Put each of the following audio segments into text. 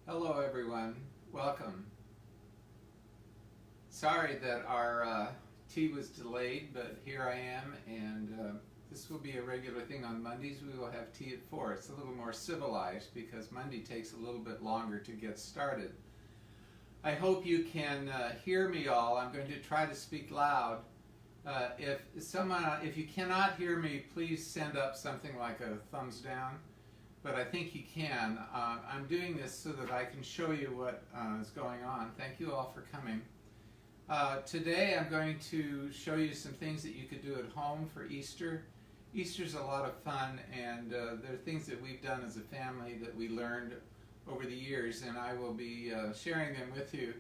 Hello everyone, welcome. Sorry that our tea was delayed, but here I am, and this will be a regular thing on Mondays. We will have tea at 4. It's a little more civilized because Monday takes a little bit longer to get started. I hope you can hear me all. I'm going to try to speak loud. If you cannot hear me, please send up something like a thumbs down. But I think you can. I'm doing this so that I can show you what is going on. Thank you all for coming. Today I'm going to show you some things that you could do at home for Easter. Easter's a lot of fun, and there are things that we've done as a family that we learned over the years, and I will be sharing them with you.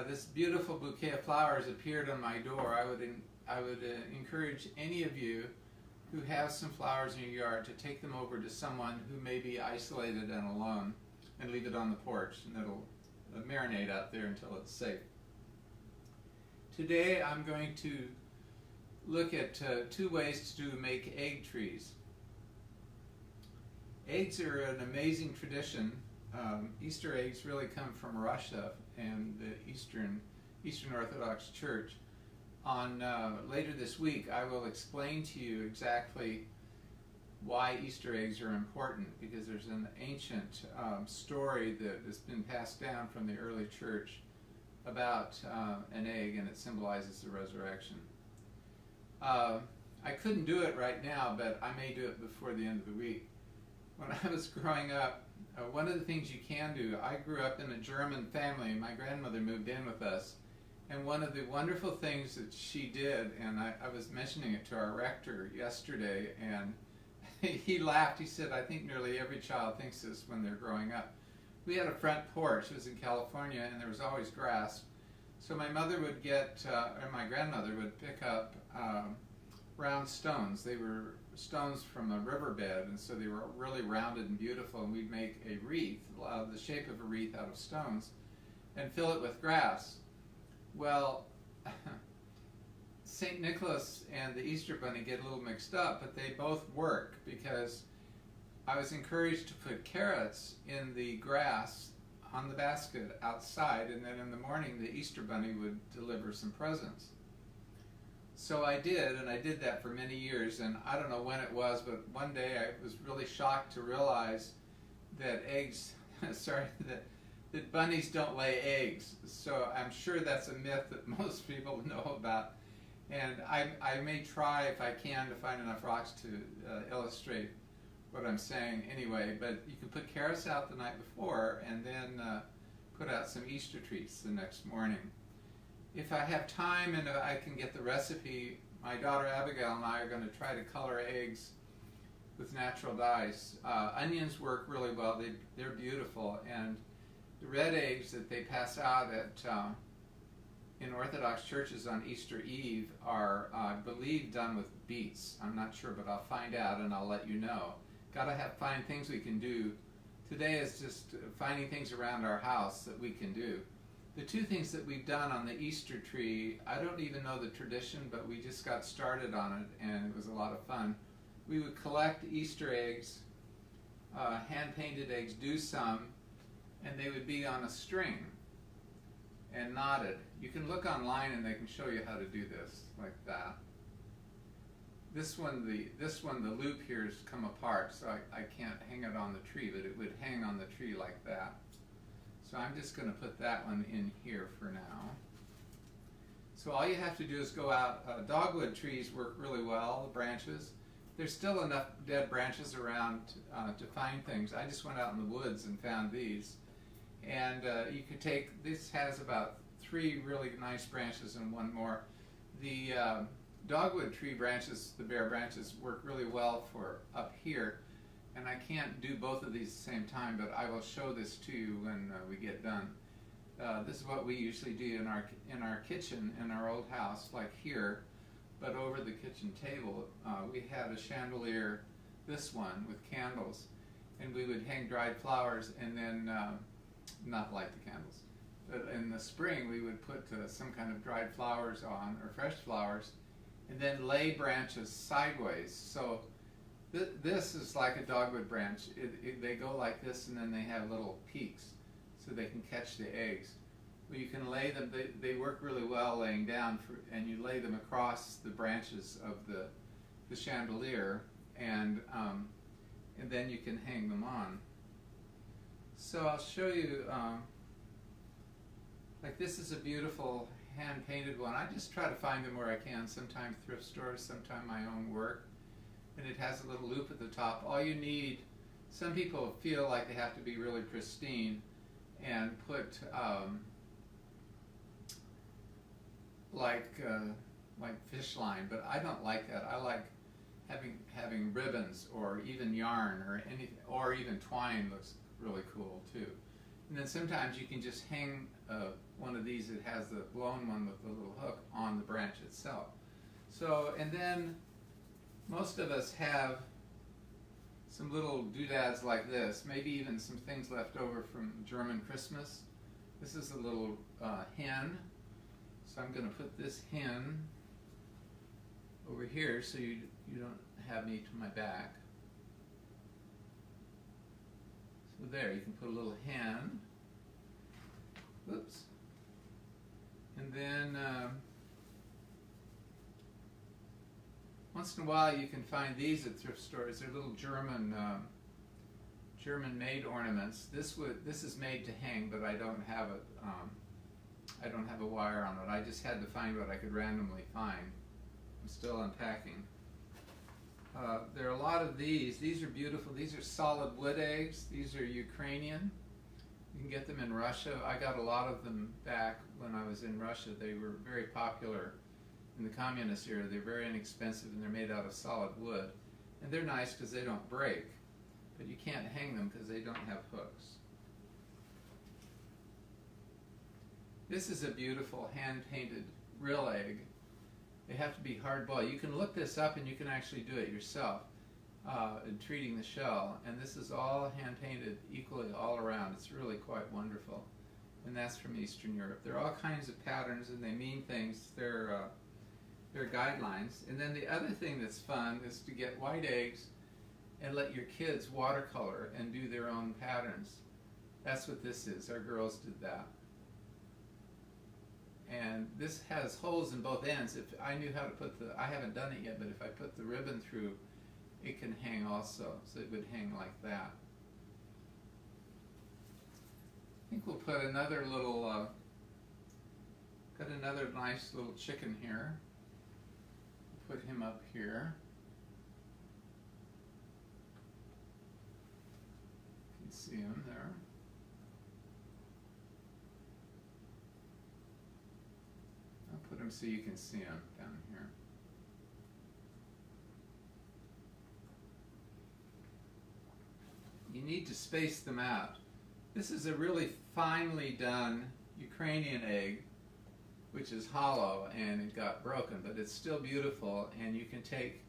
This beautiful bouquet of flowers appeared on my door. I would encourage any of you who have some flowers in your yard to take them over to someone who may be isolated and alone and leave it on the porch, and it'll marinate out there until it's safe. Today I'm going to look at two ways to make egg trees. Eggs are an amazing tradition. Easter eggs really come from Russia and the Eastern Orthodox Church. Later this week, I will explain to you exactly why Easter eggs are important, because there's an ancient story that has been passed down from the early church about an egg, and it symbolizes the resurrection. I couldn't do it right now, but I may do it before the end of the week. When I was growing up, one of the things you can do, I grew up in a German family. My grandmother moved in with us. And one of the wonderful things that she did, and I was mentioning it to our rector yesterday, and he laughed. He said, I think nearly every child thinks this when they're growing up. We had a front porch. It was in California, and there was always grass. So my mother would or my grandmother would pick up round stones. They were stones from a riverbed, and so they were really rounded and beautiful, and we'd make a wreath, the shape of a wreath out of stones, and fill it with grass. Well, St. Nicholas and the Easter Bunny get a little mixed up, but they both work, because I was encouraged to put carrots in the grass on the basket outside, and then in the morning the Easter Bunny would deliver some presents. So I did, and I did that for many years, and I don't know when it was, but one day I was really shocked to realize that that bunnies don't lay eggs. So I'm sure that's a myth that most people know about. And I may try, if I can, to find enough rocks to illustrate what I'm saying anyway. But you can put carrots out the night before, and then put out some Easter treats the next morning. If I have time and I can get the recipe, my daughter Abigail and I are going to try to color eggs with natural dyes. Onions work really well. They're beautiful, and the red eggs that they pass out in Orthodox churches on Easter Eve are, I believe, done with beets. I'm not sure, but I'll find out and I'll let you know. Gotta find things we can do. Today is just finding things around our house that we can do. The two things that we've done on the Easter tree, I don't even know the tradition, but we just got started on it, and it was a lot of fun. We would collect Easter eggs, hand-painted eggs, do some, and they would be on a string and knotted. You can look online and they can show you how to do this, like that. This one, the loop here has come apart, so I can't hang it on the tree, but it would hang on the tree like that. So I'm just going to put that one in here for now. So all you have to do is go out. Dogwood trees work really well, the branches. There's still enough dead branches around to find things. I just went out in the woods and found these. And you could take, this has about 3 really nice branches and one more. The dogwood tree branches, the bare branches, work really well for up here. And I can't do both of these at the same time, but I will show this to you when we get done. This is what we usually do in our kitchen, in our old house, like here. But over the kitchen table, we had a chandelier, this one, with candles. And we would hang dried flowers and then not light the candles. But in the spring, we would put some kind of dried flowers on, or fresh flowers, and then lay branches sideways. So this is like a dogwood branch. They go like this, and then they have little peaks. so they can catch the eggs. Well, you can lay them, they work really well laying down, and you lay them across the branches of the chandelier, and then you can hang them on. So I'll show you, like this is a beautiful hand-painted one. I just try to find them where I can, sometimes thrift stores, sometimes my own work. And it has a little loop at the top. All you need, some people feel like they have to be really pristine and put like fish line, but I don't like that. I like having ribbons or even yarn or anything, or even twine looks really cool too. And then sometimes you can just hang one of these that has the blown one with the little hook on the branch itself. So, and then most of us have some little doodads like this, maybe even some things left over from German Christmas. This is a little hen. So I'm going to put this hen over here so you don't have me to my back. So there, you can put a little hen. Oops. And then once in a while you can find these at thrift stores. They're little German-made ornaments. This is made to hang, but I don't have it. I don't have a wire on it. I just had to find what I could randomly find. I'm still unpacking. There are a lot of these. These are beautiful. These are solid wood eggs. These are Ukrainian. You can get them in Russia. I got a lot of them back when I was in Russia. They were very popular in the communist era. They're very inexpensive and they're made out of solid wood. And they're nice because they don't break. But you can't hang them because they don't have hooks. This is a beautiful hand-painted real egg. They have to be hard-boiled. You can look this up and you can actually do it yourself in treating the shell. And this is all hand-painted equally all around. It's really quite wonderful. And that's from Eastern Europe. There are all kinds of patterns and they mean things. They're guidelines. And then the other thing that's fun is to get white eggs and let your kids watercolor and do their own patterns. That's what this is. Our girls did that. And this has holes in both ends. If I knew how to put I haven't done it yet, but if I put the ribbon through, it can hang also. So it would hang like that. I think we'll put another little, got another nice little chicken here. Put him up here. You can see him there. Put them so you can see them down here. You need to space them out. This is a really finely done Ukrainian egg, which is hollow and it got broken, but it's still beautiful. And you can take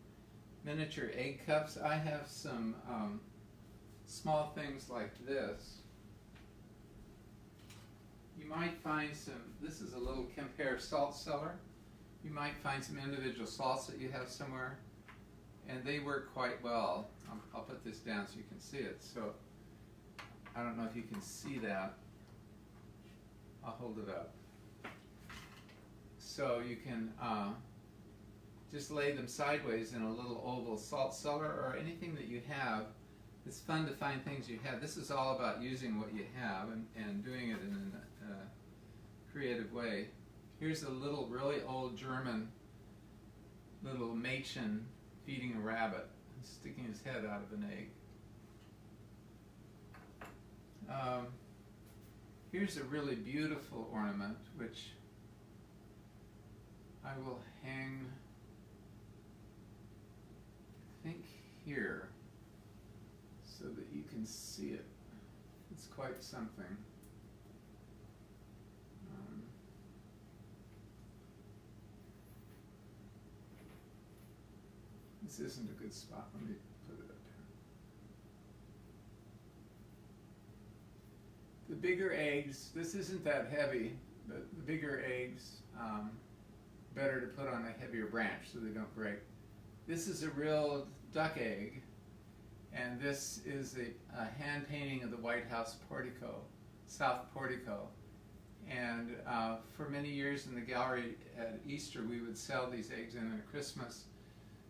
miniature egg cups. I have some small things like this. You might find some, this is a little Quimper salt cellar. You might find some individual salts that you have somewhere, and they work quite well. I'll put this down so you can see it. So, I don't know if you can see that. I'll hold it up. So you can just lay them sideways in a little oval salt cellar or anything that you have. It's fun to find things you have. This is all about using what you have and doing it in a creative way. Here's a little really old German little Mädchen feeding a rabbit, sticking his head out of an egg. Here's a really beautiful ornament which I will hang, I think here, so that you can see it. It's quite something. This isn't a good spot. Let me put it up here. The bigger eggs, this isn't that heavy, but the bigger eggs, better to put on a heavier branch so they don't break. This is a real duck egg. And this is a hand painting of the White House portico south portico. And for many years in the gallery at Easter, we would sell these eggs, and at Christmas,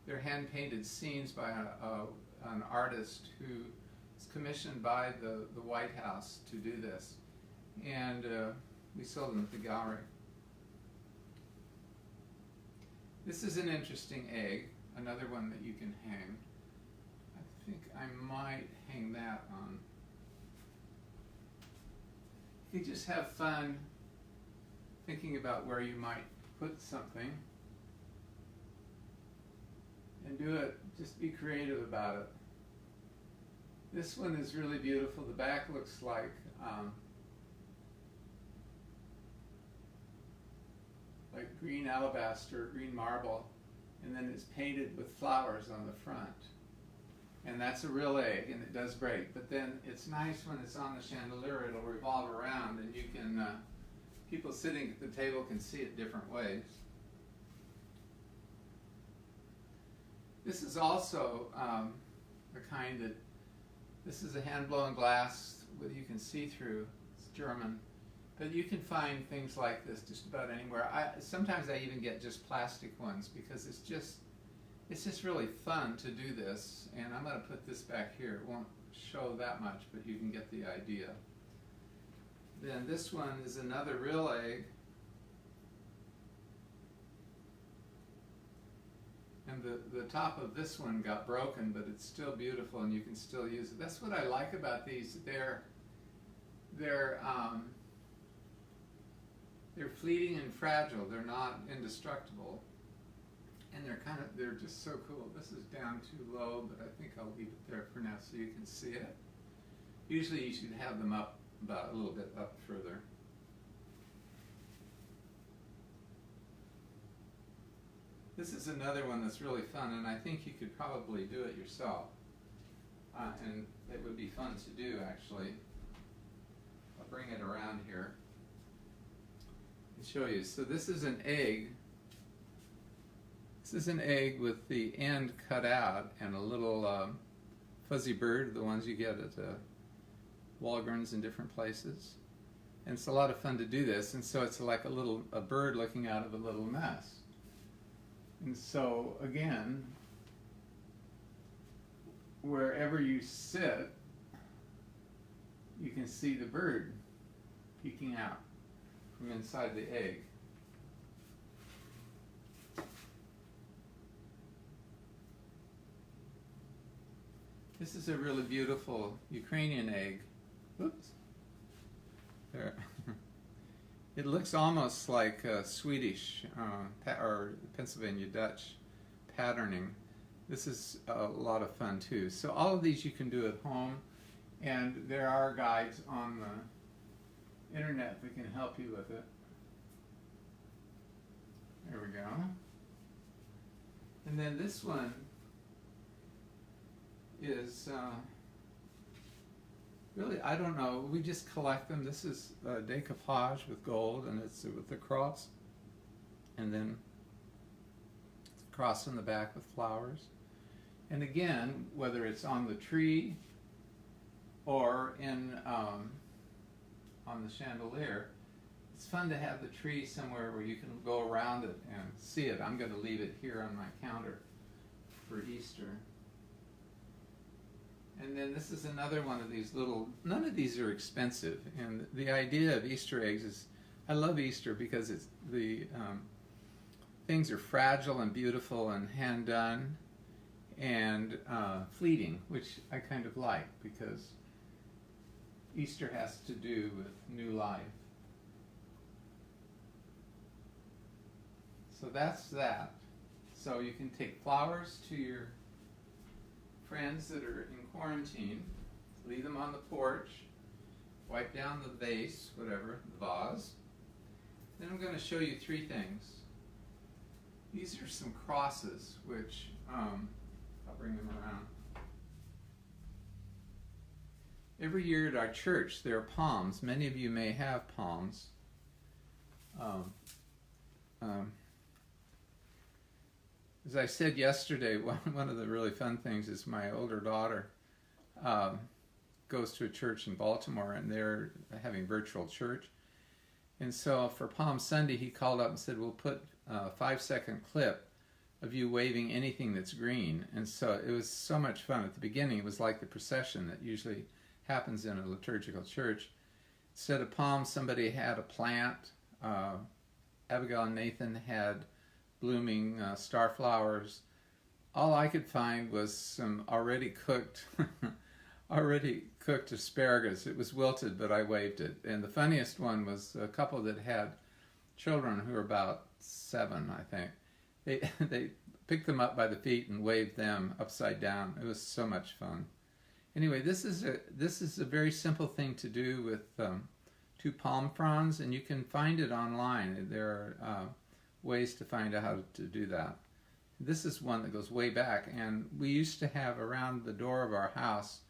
they're hand-painted scenes by an artist who was commissioned by the White House to do this. And we sold them at the gallery. This is an interesting egg, another one that you can hang. I think I might hang that on. You just have fun thinking about where you might put something and do it. Just be creative about it. This one is really beautiful. The back looks like green alabaster, green marble, and then it's painted with flowers on the front. And that's a real egg, and it does break. But then it's nice when it's on the chandelier, it'll revolve around, and you can, people sitting at the table can see it different ways. This is also the kind that, this is a hand-blown glass that you can see through. It's German. But you can find things like this just about anywhere. Sometimes I even get just plastic ones because it's just really fun to do this. And I'm going to put this back here. It won't show that much, but you can get the idea. Then this one is another real egg. And the top of this one got broken, but it's still beautiful and you can still use it. That's what I like about these. They're fleeting and fragile. They're not indestructible. And they're just so cool. This is down too low, but I think I'll leave it there for now so you can see it. Usually you should have them up about a little bit up further. This is another one that's really fun, and I think you could probably do it yourself. And it would be fun to do, actually. I'll bring it around here and show you. So this is an egg. This is an egg with the end cut out and a little fuzzy bird, the ones you get at Walgreens in different places. And it's a lot of fun to do this, and so it's like a bird looking out of a little nest. And so, again, wherever you sit, you can see the bird peeking out from inside the egg. This is a really beautiful Ukrainian egg. Oops. There. It looks almost like Swedish or Pennsylvania Dutch patterning. This is a lot of fun too. So all of these you can do at home, and there are guides on the internet that can help you with it. There we go. And then this one is really, I don't know, we just collect them. This is decoupage with gold, and it's with the cross, and then the cross in the back with flowers. And again, whether it's on the tree or on the chandelier, it's fun to have the tree somewhere where you can go around it and see it. I'm going to leave it here on my counter for Easter. And then this is another one of these little, none of these are expensive. And the idea of Easter eggs is, I love Easter because it's things are fragile and beautiful and hand done and fleeting, which I kind of like because Easter has to do with new life. So that's that. So you can take flowers to your friends that are in quarantine, leave them on the porch, wipe down the vase, whatever, the vase. Then I'm going to show you three things. These are some crosses, which I'll bring them around. Every year at our church there are palms. Many of you may have palms. As I said yesterday, one of the really fun things is my older daughter goes to a church in Baltimore, and they're having virtual church. And so for Palm Sunday, he called up and said, we'll put a 5-second clip of you waving anything that's green. And so it was so much fun. At the beginning, it was like the procession that usually happens in a liturgical church. Instead of palms, somebody had a plant. Abigail and Nathan had blooming star flowers. All I could find was some already cooked asparagus. It was wilted, but I waved it. And the funniest one was a couple that had children who were about 7, I think. They picked them up by the feet and waved them upside down. It was so much fun. Anyway, this is a very simple thing to do with 2 palm fronds, and you can find it online. There are ways to find out how to do that. This is one that goes way back, and we used to have around the door of our house,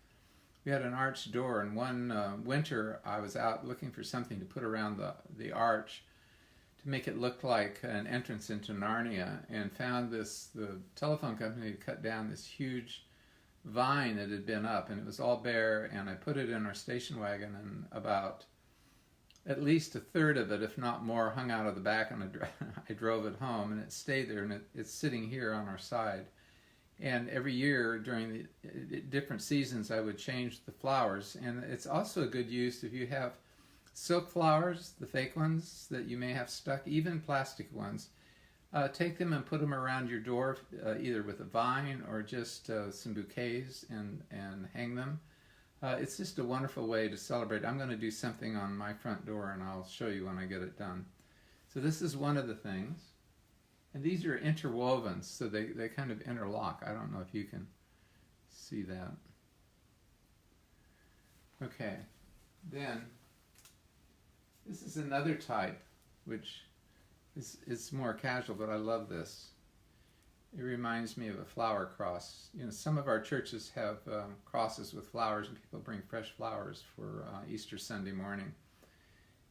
we had an arched door, and one winter I was out looking for something to put around the arch to make it look like an entrance into Narnia, and found the telephone company had cut down this huge vine that had been up, and it was all bare, and I put it in our station wagon, and about at least a third of it, if not more, hung out of the back, and I drove it home, and it stayed there, and it's sitting here on our side. And every year during the different seasons, I would change the flowers. And it's also a good use if you have silk flowers, the fake ones that you may have stuck, even plastic ones. Take them and put them around your door, either with a vine or just some bouquets, and hang them. It's just a wonderful way to celebrate. I'm going to do something on my front door, and I'll show you when I get it done. So this is one of the things. And these are interwoven, so they kind of interlock. I don't know if you can see that. Okay, then this is another type, which is more casual, but I love this. It reminds me of a flower cross. You know, some of our churches have crosses with flowers, and people bring fresh flowers for Easter Sunday morning.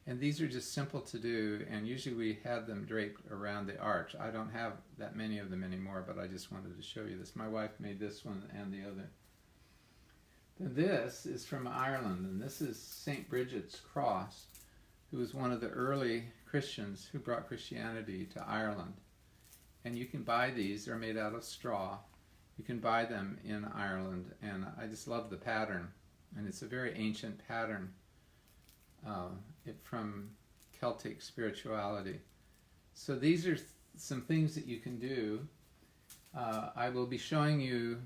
And these are just simple to do, and usually we had them draped around the arch. I don't have that many of them anymore, but I just wanted to show you this. My wife made this one and the other. Then this is from Ireland, and this is St. Bridget's cross, who was one of the early Christians who brought Christianity to Ireland. And you can buy these. They're made out of straw. You can buy them in Ireland, and I just love the pattern. And it's a very ancient pattern from Celtic spirituality. So these are some things that you can do. I will be showing you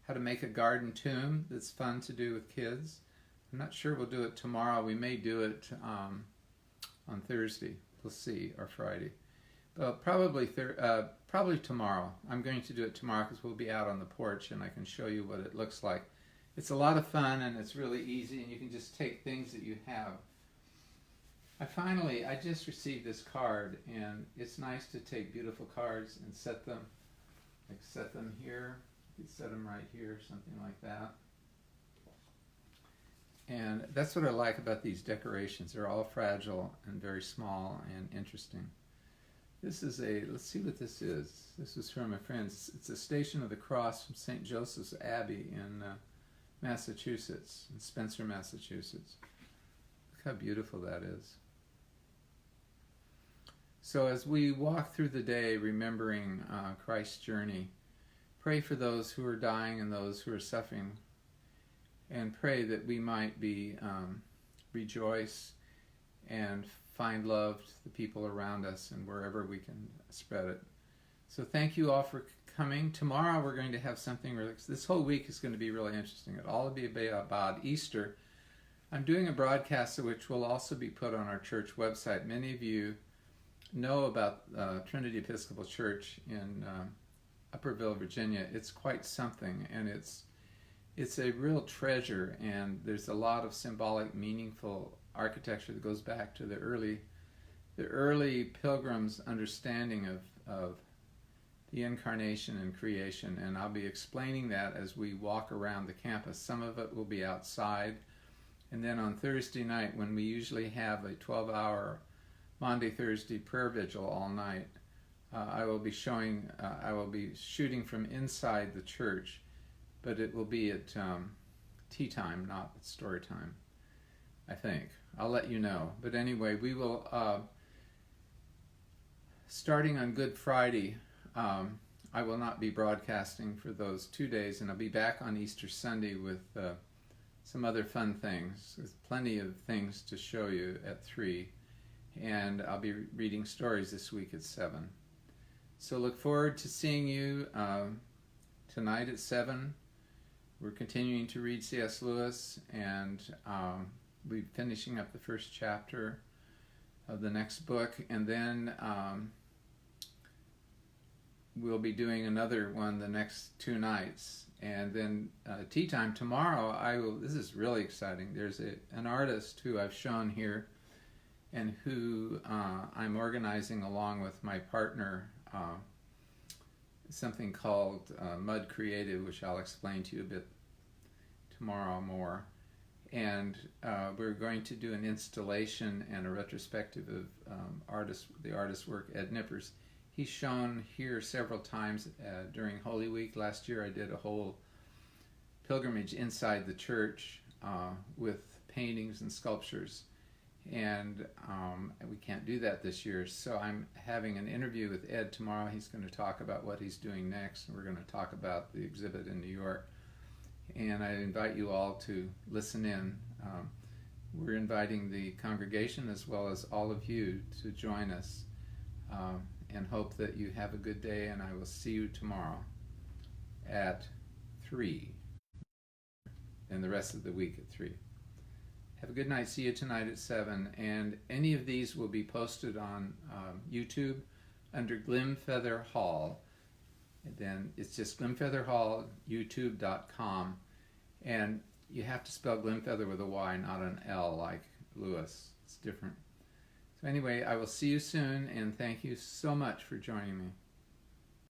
how to make a garden tomb that's fun to do with kids. I'm not sure we'll do it tomorrow. We may do it on Thursday. We'll see, or Friday. But probably tomorrow. I'm going to do it tomorrow because we'll be out on the porch and I can show you what it looks like. It's a lot of fun, and it's really easy, and you can just take things that you have. I just received this card, and it's nice to take beautiful cards and set them here. You could set them right here, something like that. And that's what I like about these decorations. They're all fragile and very small and interesting. This is let's see what this is. This is from a friend. It's a Station of the Cross from St. Joseph's Abbey in Massachusetts, in Spencer, Massachusetts. Look how beautiful that is. So as we walk through the day remembering Christ's journey, pray for those who are dying and those who are suffering, and pray that we might be rejoice and find love to the people around us and wherever we can spread it. So thank you all for coming. Tomorrow we're going to have something really, this whole week is going to be really interesting. It'll all be about Easter. I'm doing a broadcast which will also be put on our church website. Many of you know about Trinity Episcopal Church in Upperville, Virginia. It's quite something, and it's a real treasure, and there's a lot of symbolic, meaningful architecture that goes back to the early pilgrims' understanding of the incarnation and creation, and I'll be explaining that as we walk around the campus. Some of it will be outside, and then on Thursday night, when we usually have a 12-hour Maundy Thursday prayer vigil all night, I will be shooting from inside the church, but it will be at tea time, not story time, I think. I'll let you know. But anyway, we will, starting on Good Friday, I will not be broadcasting for those 2 days, and I'll be back on Easter Sunday with some other fun things. There's plenty of things to show you at 3, and I'll be reading stories this week at 7. So look forward to seeing you tonight at 7. We're continuing to read C.S. Lewis, and we'll be finishing up the first chapter of the next book, and then we'll be doing another one the next 2 nights. And then tea time tomorrow, this is really exciting. There's an artist who I've shown here and who I'm organizing along with my partner, something called Mud Creative, which I'll explain to you a bit tomorrow more. And we're going to do an installation and a retrospective of the artist's work, Ed Nippers. He's shown here several times during Holy Week. Last year I did a whole pilgrimage inside the church with paintings and sculptures. And we can't do that this year. So I'm having an interview with Ed tomorrow. He's going to talk about what he's doing next. And we're going to talk about the exhibit in New York. And I invite you all to listen in. We're inviting the congregation as well as all of you to join us. And hope that you have a good day, and I will see you tomorrow at 3, and the rest of the week at 3. Have a good night. See you tonight at 7, and any of these will be posted on YouTube under Glimfeather Hall. And then it's just Glimfeather Hall, youtube.com, and you have to spell Glimfeather with a Y, not an L like Lewis. It's different. So anyway, I will see you soon, and thank you so much for joining me.